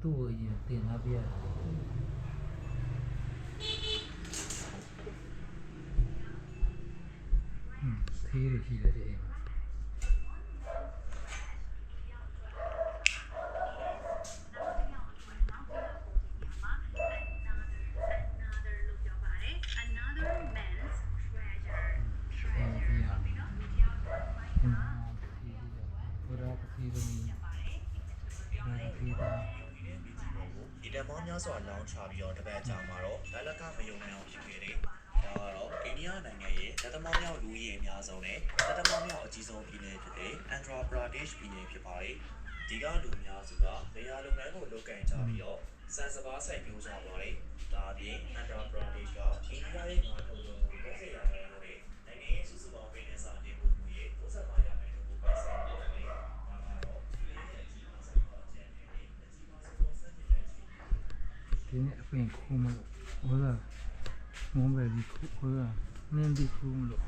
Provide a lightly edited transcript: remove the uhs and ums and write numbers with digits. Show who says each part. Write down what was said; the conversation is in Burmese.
Speaker 1: သူ့ကိုအရင်တင်ထားပြရတယ်သေးရရှိတယ်ဒီအိမ်မှာ
Speaker 2: ဒီတမောင်းများစွာလောင်းချပြီးတော့တပတ်ကြာမှာတော့လက်ကမယုံနိုင်အောင်ဖြစ်ခဲ့တယ်။ဒါကတော့အိန္ဒိယနိုင်ငံရဲ့တသမမြောက်လူကြီးအများဆုံးနဲ့တသမမြောက်အကြီးဆုံးပြည်နယ်ဖြစ်တဲ့ Andhra Pradesh ပြည်နယ်ဖြစ်ပါတယ်။ဒီကလူများစုကနေရာလုပ်ငန်းကိုလုပ်ကိုင်ကြပြီးတော့စံစပါးစိုက်ပျိုးကြပါတယ်။ဒါအပြင် Andhra Pradesh ကအိန္ဒိယရဲ့ငါးထုတ်လုပ်မှု30%နဲ့နိုင်ငံရဲ့စုစုပေါင်းပြည်နယ်စာတင်ပို့မှုရဲ့35%ကိုပိုင်ဆိုင်နေပါတယ်။ဒါကတော့ဒီ
Speaker 1: နေ့အပင်ခုမလို့ဟောတာမုံပဲဒီခုဟောတာနင်းဒီခုမလို့